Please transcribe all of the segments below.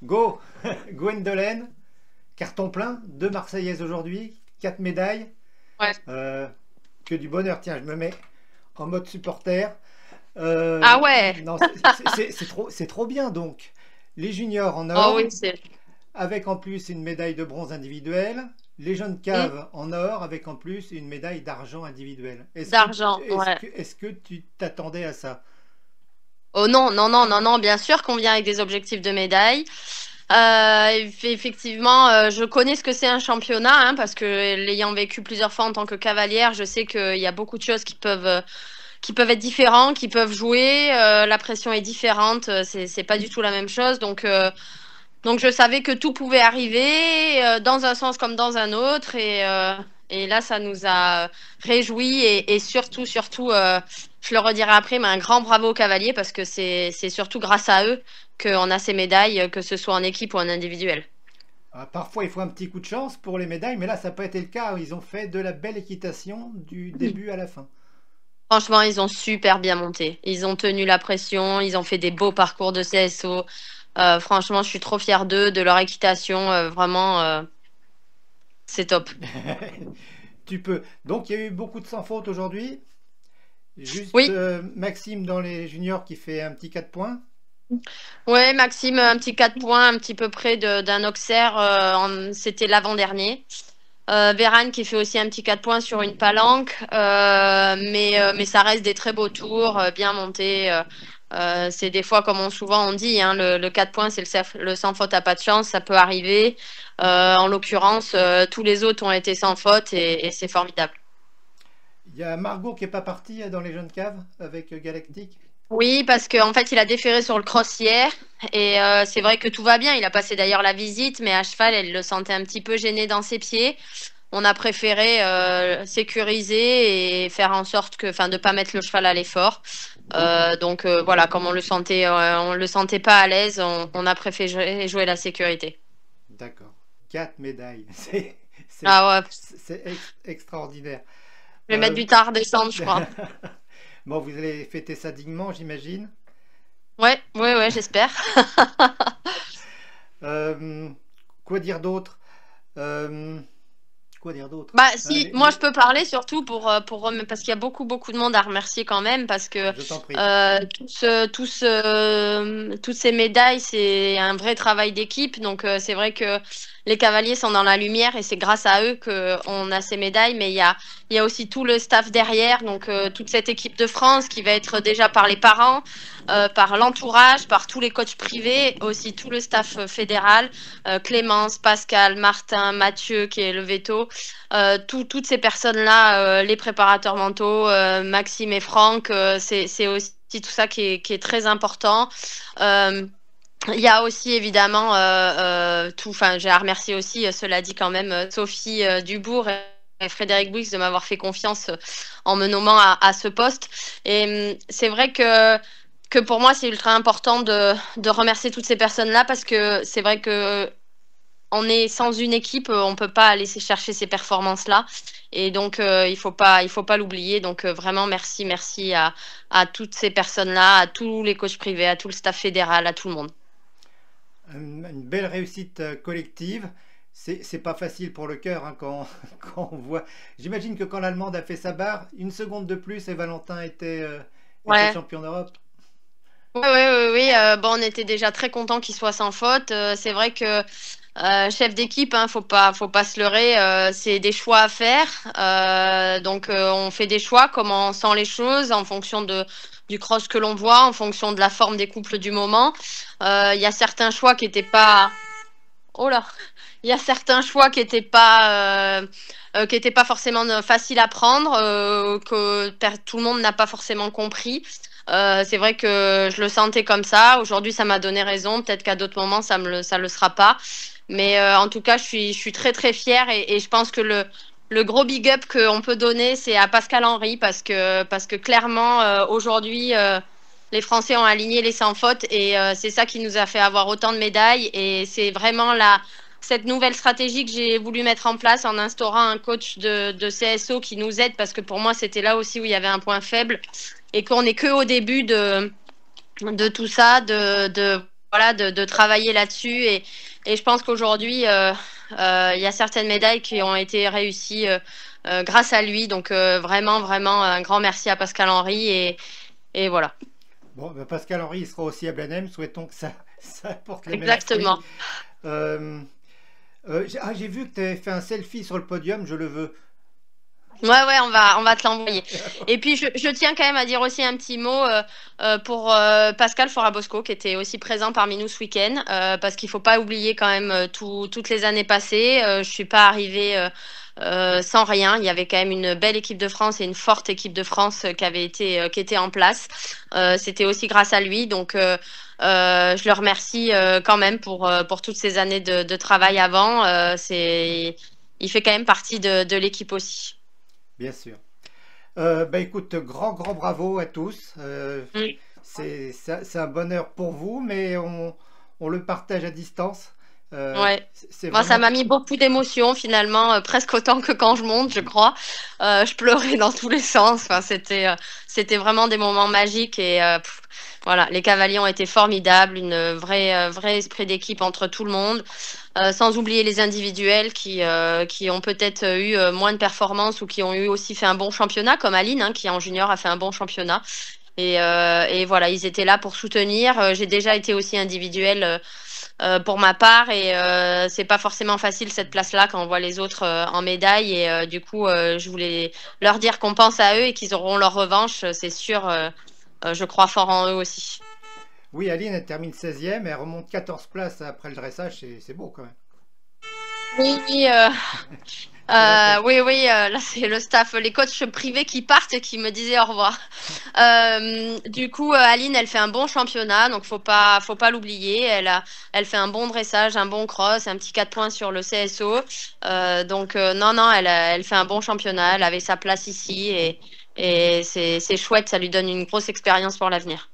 Go, Gwendolen, carton plein, 2 Marseillaises aujourd'hui, 4 médailles. Ouais. Euh, que du bonheur. Tiens, je me mets en mode supporter. Ah ouais. Non, c'est trop bien donc. Les juniors en Oh or, oui, c'est. avec en plus une médaille de bronze individuelle. Les jeunes Hmm. caves en or, avec en plus une médaille d'argent individuelle. D'argent, ouais. Est-ce que tu t'attendais à ça? Oh non, non, non, non, non, bien sûr qu'on vient avec des objectifs de médaille. Effectivement, je connais ce que c'est un championnat, hein, parce que l'ayant vécu plusieurs fois en tant que cavalière, je sais qu'il y a beaucoup de choses qui peuvent être différentes, qui peuvent jouer. La pression est différente, c'est pas du tout la même chose. Donc je savais que tout pouvait arriver dans un sens comme dans un autre et là ça nous a réjouis et surtout je le redirai après mais un grand bravo aux cavaliers parce que c'est surtout grâce à eux qu'on a ces médailles que ce soit en équipe ou en individuel. Ah, parfois, il faut un petit coup de chance pour les médailles, mais là, ça n'a pas été le cas. Ils ont fait de la belle équitation du début à la fin. Franchement, ils ont super bien monté. Ils ont tenu la pression, ils ont fait des beaux parcours de CSO. Franchement, je suis trop fière d'eux, de leur équitation. Vraiment, c'est top. Tu peux. Donc, il y a eu beaucoup de sans faute aujourd'hui. Juste Oui. Maxime dans les juniors qui fait un petit 4 points. Ouais, Maxime, un petit 4 points, un petit peu près d'un Auxerre, c'était l'avant-dernier. Vérane qui fait aussi un petit 4 points sur une palanque, mais ça reste des très beaux tours, bien montés. C'est des fois, comme souvent on dit, hein, le 4 points, c'est le sans faute à pas de chance, ça peut arriver. En l'occurrence, tous les autres ont été sans faute et c'est formidable. Il y a Margot qui n'est pas partie dans les jeunes caves avec Galactique. Oui, parce qu'en fait, il a déféré sur le cross hier et c'est vrai que tout va bien. Il a passé d'ailleurs la visite, mais à cheval, elle le sentait un petit peu gêné dans ses pieds. On a préféré sécuriser et faire en sorte que, enfin, de pas mettre le cheval à l'effort. Voilà, comme on le sentait pas à l'aise, on a préféré jouer la sécurité. D'accord. 4 médailles. C'est Ah ouais, extraordinaire. je vais mettre Euh, du tard descendre, je crois. bon, vous allez fêter ça dignement, j'imagine. Ouais, ouais, ouais, j'espère. Euh, quoi dire d'autre? Euh, quoi dire d'autre? Bah si, Allez, moi je peux parler surtout parce qu'il y a beaucoup de monde à remercier quand même parce que je t'en prie. toutes ces médailles c'est un vrai travail d'équipe donc c'est vrai que les cavaliers sont dans la lumière et c'est grâce à eux que on a ces médailles mais il y a aussi tout le staff derrière donc toute cette équipe de France qui va être déjà par les parents, par l'entourage, par tous les coachs privés, aussi tout le staff fédéral, Clémence, Pascal, Martin, Mathieu qui est le veto. Toutes ces personnes-là, les préparateurs mentaux, Maxime et Franck, c'est aussi tout ça qui est très important. Euh, il y a aussi évidemment enfin, j'ai à remercier aussi, cela dit quand même, Sophie Dubourg et Frédéric Bouix de m'avoir fait confiance en me nommant à ce poste. Et c'est vrai que pour moi, c'est ultra important de remercier toutes ces personnes-là parce que c'est vrai que on est sans une équipe, on peut pas aller chercher ces performances-là. Et donc, il faut pas l'oublier. Donc, vraiment, merci à toutes ces personnes-là, à tous les coachs privés, à tout le staff fédéral, à tout le monde. Une belle réussite collective. C'est pas facile pour le cœur hein, quand, quand on voit. J'imagine que quand l'Allemande a fait sa barre, une seconde de plus et Valentin était Ouais. champion d'Europe. Oui, oui, oui, oui. Bon, on était déjà très content qu'il soit sans faute. C'est vrai que chef d'équipe, hein, faut pas se leurrer. C'est des choix à faire. On fait des choix, comment on sent les choses, en fonction du cross que l'on voit, en fonction de la forme des couples du moment. Il y a certains choix qui étaient pas. Oh là, il y a certains choix qui étaient pas forcément faciles à prendre, que tout le monde n'a pas forcément compris. C'est vrai que je le sentais comme ça. Aujourd'hui, ça m'a donné raison. Peut-être qu'à d'autres moments, ça le sera pas. Mais en tout cas, je suis très fière et je pense que le gros big up qu'on peut donner, c'est à Pascal Henry parce que clairement, aujourd'hui, les Français ont aligné les sans faute et c'est ça qui nous a fait avoir autant de médailles. Et c'est vraiment cette nouvelle stratégie que j'ai voulu mettre en place en instaurant un coach de CSO qui nous aide parce que pour moi, c'était là aussi où il y avait un point faible et qu'on n'est que au début de tout ça, voilà, de travailler là-dessus. Et je pense qu'aujourd'hui, il y a certaines médailles qui ont été réussies grâce à lui. Donc vraiment, vraiment, un grand merci à Pascal Henry. Et voilà. Bon, ben, Pascal Henry il sera aussi à Blenheim. Souhaitons que ça porte les mêmes fruits. Exactement. Euh, j'ai vu que tu avais fait un selfie sur le podium. Je le veux. Ouais, ouais, on va te l'envoyer. Et puis, je tiens quand même à dire aussi un petit mot pour Pascal Forabosco, qui était aussi présent parmi nous ce week-end, parce qu'il faut pas oublier quand même toutes les années passées. Je suis pas arrivée sans rien. Il y avait quand même une belle équipe de France et une forte équipe de France qui était en place. C'était aussi grâce à lui. Donc, je le remercie quand même pour toutes ces années de travail avant. Il fait quand même partie de l'équipe aussi. Bien sûr. Bah écoute, grand bravo à tous. Mm. C'est un bonheur pour vous, mais on le partage à distance. Ouais. C'est Moi, ça vraiment... m'a mis beaucoup d'émotions finalement, presque autant que quand je monte, je crois. Je pleurais dans tous les sens. Enfin, c'était vraiment des moments magiques et voilà, les cavaliers ont été formidables, une vrai esprit d'équipe entre tout le monde, sans oublier les individuels qui ont peut-être eu moins de performances ou qui ont eu aussi fait un bon championnat, comme Aline, hein, qui en junior a fait un bon championnat. Et voilà, ils étaient là pour soutenir. J'ai déjà été aussi individuelle pour ma part et c'est pas forcément facile cette place-là quand on voit les autres en médaille. Et du coup, je voulais leur dire qu'on pense à eux et qu'ils auront leur revanche, c'est sûr. Je crois fort en eux aussi. Oui, Aline, elle termine 16e, elle remonte 14 places après le dressage, c'est beau quand même. Oui, oui, C'est la fête. là c'est le staff, les coachs privés qui partent et qui me disaient au revoir. Du coup, Aline, elle fait un bon championnat, donc faut pas l'oublier. Elle fait un bon dressage, un bon cross, un petit 4 points sur le CSO. Donc non, non, elle fait un bon championnat. Elle avait sa place ici et c'est chouette, ça lui donne une grosse expérience pour l'avenir.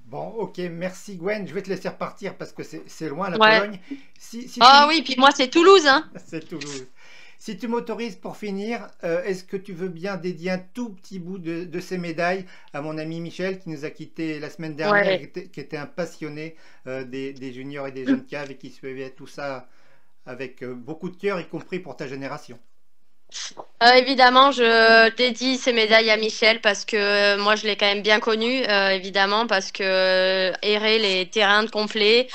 Bon, ok, merci Gwen. Je vais te laisser repartir parce que c'est loin la Ouais. Pologne. Si tu Ah oui, puis moi c'est Toulouse, hein. c'est Toulouse. Si tu m'autorises pour finir, est-ce que tu veux bien dédier un tout petit bout de ces médailles à mon ami Michel qui nous a quittés la semaine dernière et Ouais. qui était un passionné des juniors et des jeunes caves et qui suivait tout ça avec beaucoup de cœur, y compris pour ta génération. Évidemment, je dédie ces médailles à Michel parce que moi, je l'ai quand même bien connu, évidemment, parce que errer les terrains de complet,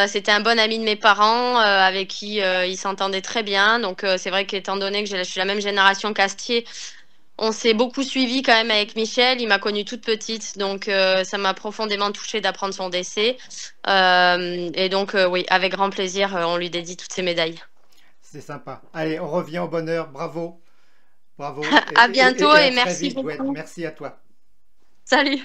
c'était un bon ami de mes parents avec qui il s'entendait très bien. Donc, c'est vrai qu'étant donné que je suis la même génération qu'Astier, on s'est beaucoup suivi quand même avec Michel. Il m'a connue toute petite, donc ça m'a profondément touchée d'apprendre son décès. Et donc, oui, avec grand plaisir, on lui dédie toutes ces médailles. C'est sympa. Allez, on revient au bonheur. Bravo, bravo À bientôt et à et très merci vite Gwen. beaucoup. Merci à toi. Salut!